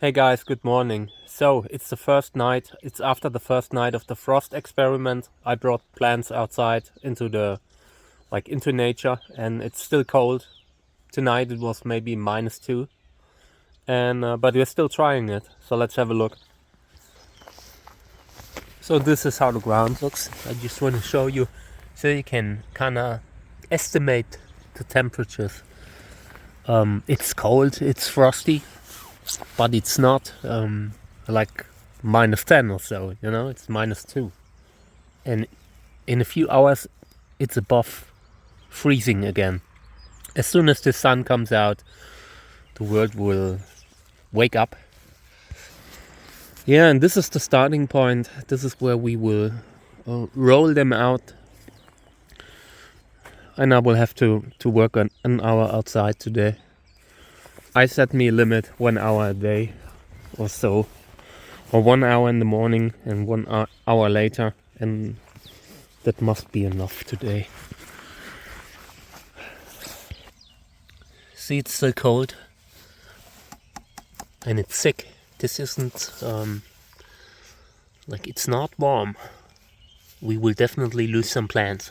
Hey guys, good morning. So it's the first night, it's after the first night of the frost experiment. I brought plants outside into nature, and it's still cold. Tonight it was maybe -2, and but we're still trying it. So let's have a look. So this is how the ground looks. I just want to show you so you can kind of estimate the temperatures. It's cold, it's frosty, but it's not like -10 or so, it's -2. And in a few hours, it's above freezing again. As soon as the sun comes out, the world will wake up. Yeah, and this is the starting point. This is where we will roll them out. And I will have to work on an hour outside today. I set me a limit 1 hour a day or so, or 1 hour in the morning and 1 hour later, and that must be enough today. See, it's still cold and it's sick. This isn't it's not warm. We will definitely lose some plants,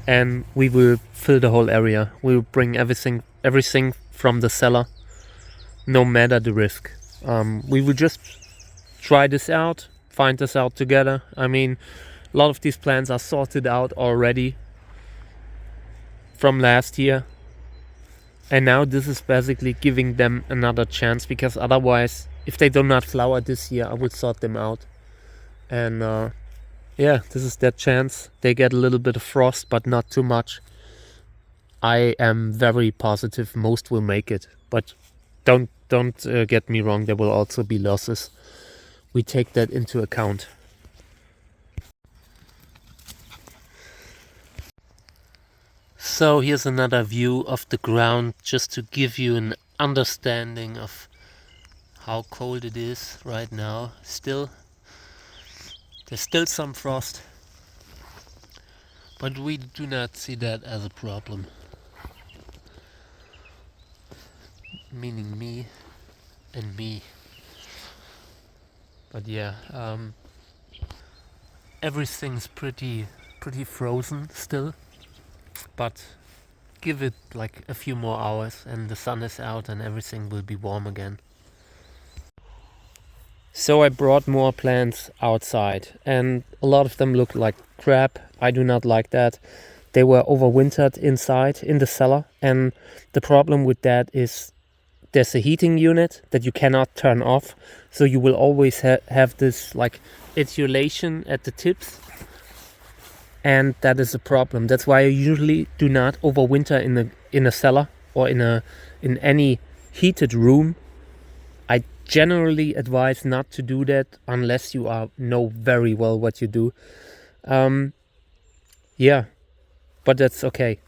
and we will fill the whole area. We will bring everything from the cellar, no matter the risk. We will just try this out, find this out together. I mean, a lot of these plants are sorted out already from last year, and now this is basically giving them another chance, because otherwise, if they do not flower this year, I would sort them out. And yeah, this is their chance. They get a little bit of frost, but not too much. I am very positive most will make it, but don't get me wrong, there will also be losses. We take that into account. So here's another view of the ground, just to give you an understanding of how cold it is right now. There's still some frost, but we do not see that as a problem. Meaning me and me. But yeah, everything's pretty frozen still. But give it like a few more hours and the sun is out and everything will be warm again. So I brought more plants outside, and a lot of them look like crap. I do not like that. They were overwintered inside in the cellar, and the problem with that is there's a heating unit that you cannot turn off, so you will always have this like ethylation at the tips, and that is a problem. That's why I usually do not overwinter in a cellar or in any heated room. I generally advise not to do that unless you know very well what you do. Yeah, but that's okay.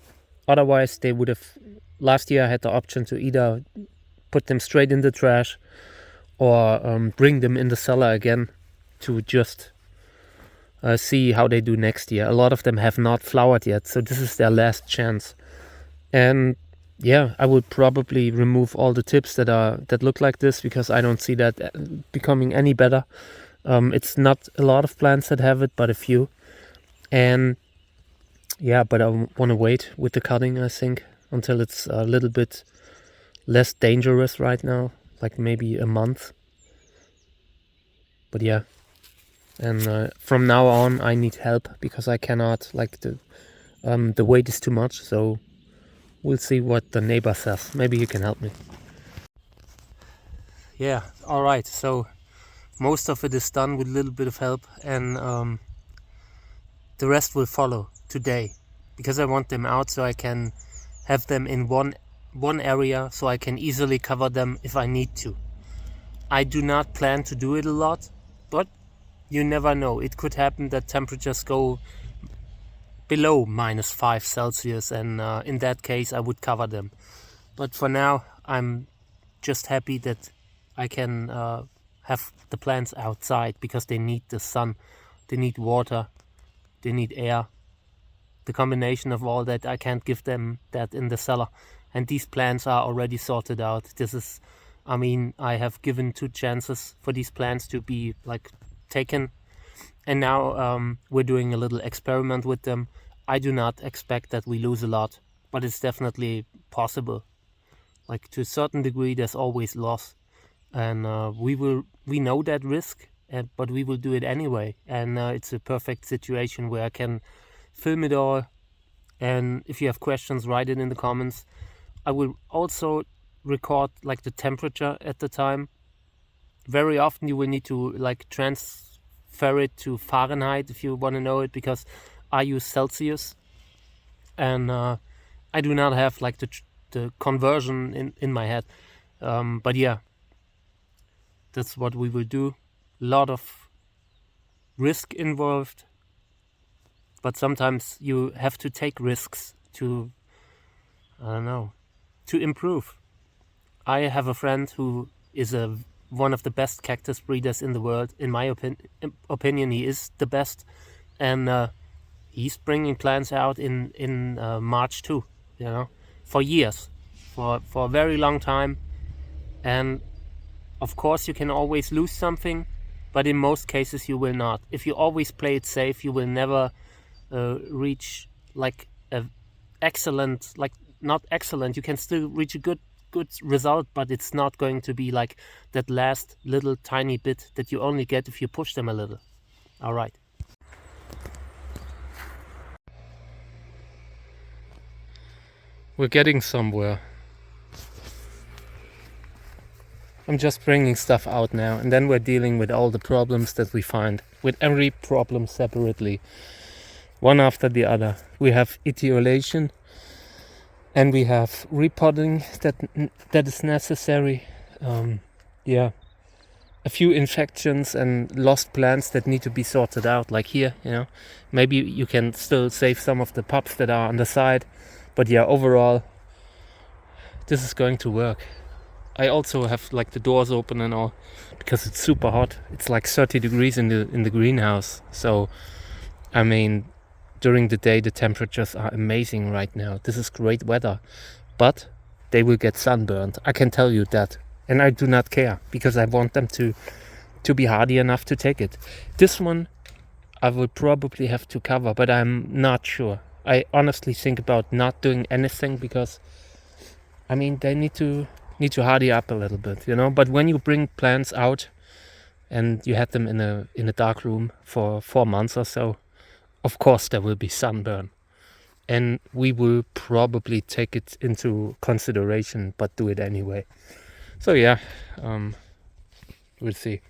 Otherwise, they would have. Last year, I had the option to either put them straight in the trash or bring them in the cellar again to just see how they do next year. A lot of them have not flowered yet, so this is their last chance. And yeah, I would probably remove all the tips that look like this, because I don't see that becoming any better. It's not a lot of plants that have it, but a few. And yeah, but I want to wait with the cutting, I think, until it's a little bit less dangerous right now, like maybe a month. But yeah, and from now on I need help, because I cannot, like, the weight is too much. So we'll see what the neighbor says. Maybe he can help me. Yeah, all right. So most of it is done with a little bit of help, and the rest will follow today, because I want them out so I can have them in one area, so I can easily cover them if I need to. I do not plan to do it a lot, but you never know. It could happen that temperatures go below -5 Celsius, and in that case I would cover them. But for now, I'm just happy that I can have the plants outside, because they need the sun, they need water, they need air. The combination of all that, I can't give them that in the cellar. And these plants are already sorted out. This is I mean, I have given 2 chances for these plants to be like taken, and now we're doing a little experiment with them. I do not expect that we lose a lot, but it's definitely possible. Like, to a certain degree, there's always loss, and we know that risk, but we will do it anyway. And it's a perfect situation where I can film it all. And if you have questions, write it in the comments. I will also record like the temperature at the time. Very often you will need to like transfer it to Fahrenheit if you want to know it, because I use Celsius, and I do not have like the conversion in my head. But yeah, that's what we will do. A lot of risk involved, but sometimes you have to take risks to, I don't know, to improve. I have a friend who is one of the best cactus breeders in the world. In my opinion, he is the best, and he's bringing plants out in March too. You know, for years, for a very long time, and of course you can always lose something, but in most cases you will not. If you always play it safe, you will never reach like a excellent, like not excellent. You can still reach a good result, but it's not going to be like that last little tiny bit that you only get if you push them a little. All right. We're getting somewhere. I'm just bringing stuff out now, and then we're dealing with all the problems that we find, with every problem separately, one after the other. We have etiolation, and we have repotting that is necessary. A few infections and lost plants that need to be sorted out, like here. Maybe you can still save some of the pups that are on the side, but yeah, overall this is going to work. I also have like the doors open and all, because it's super hot. It's like 30 degrees in the greenhouse. So I mean, during the day the temperatures are amazing right now. This is great weather, but they will get sunburned, I can tell you that. And I do not care, because I want them to be hardy enough to take it. This one I will probably have to cover, but I'm not sure. I honestly think about not doing anything, because I mean, they need to hardy up a little bit, But when you bring plants out and you had them in a dark room for 4 months or so, of course there will be sunburn, and we will probably take it into consideration, but do it anyway. So yeah, we'll see.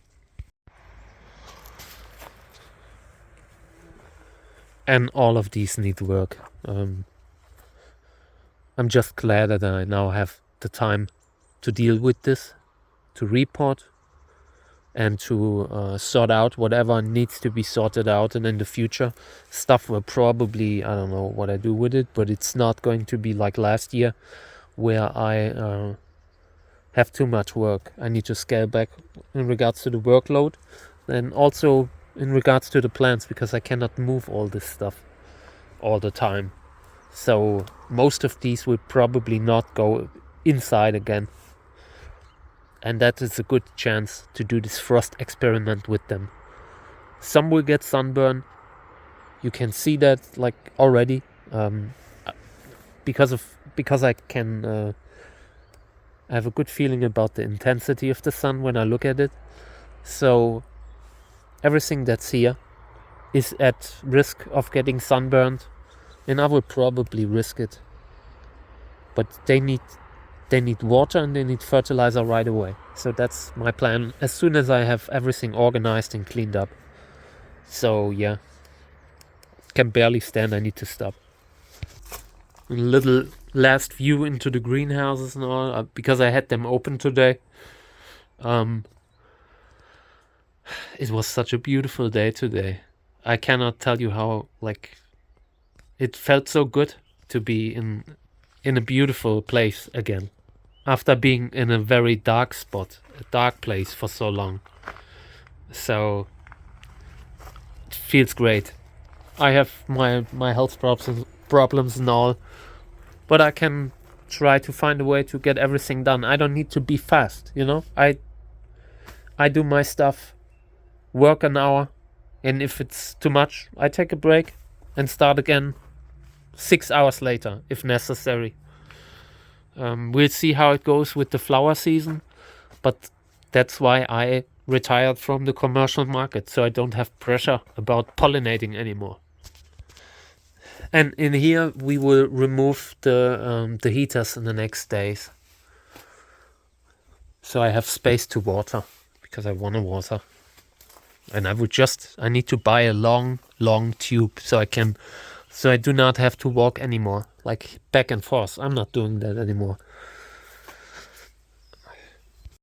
And all of these need work. I'm just glad that I now have the time to deal with this, to report, and to sort out whatever needs to be sorted out. And in the future, stuff will probably, I don't know what I do with it, but it's not going to be like last year, where I have too much work. I need to scale back in regards to the workload, and also in regards to the plants, because I cannot move all this stuff all the time. So most of these will probably not go inside again, and that is a good chance to do this frost experiment with them. Some will get sunburn. You can see that like already, because I can I have a good feeling about the intensity of the sun when I look at it. So everything that's here is at risk of getting sunburned, and I will probably risk it. But they need water and they need fertilizer right away. So that's my plan, as soon as I have everything organized and cleaned up. So yeah, can barely stand, I need to stop. A little last view into the greenhouses and all, because I had them open today. It was such a beautiful day today. I cannot tell you how, like, it felt so good to be in a beautiful place again, after being in a very dark spot, a dark place for so long. So it feels great. I have my health problems and all, but I can try to find a way to get everything done. I don't need to be fast, you know. I do my stuff, work an hour, and if it's too much, I take a break and start again 6 hours later if necessary. We'll see how it goes with the flower season, but that's why I retired from the commercial market, so I don't have pressure about pollinating anymore. And in here we will remove the heaters in the next days, so I have space to water because I want to water. And I need to buy a long tube so I do not have to walk anymore, like back and forth. I'm not doing that anymore.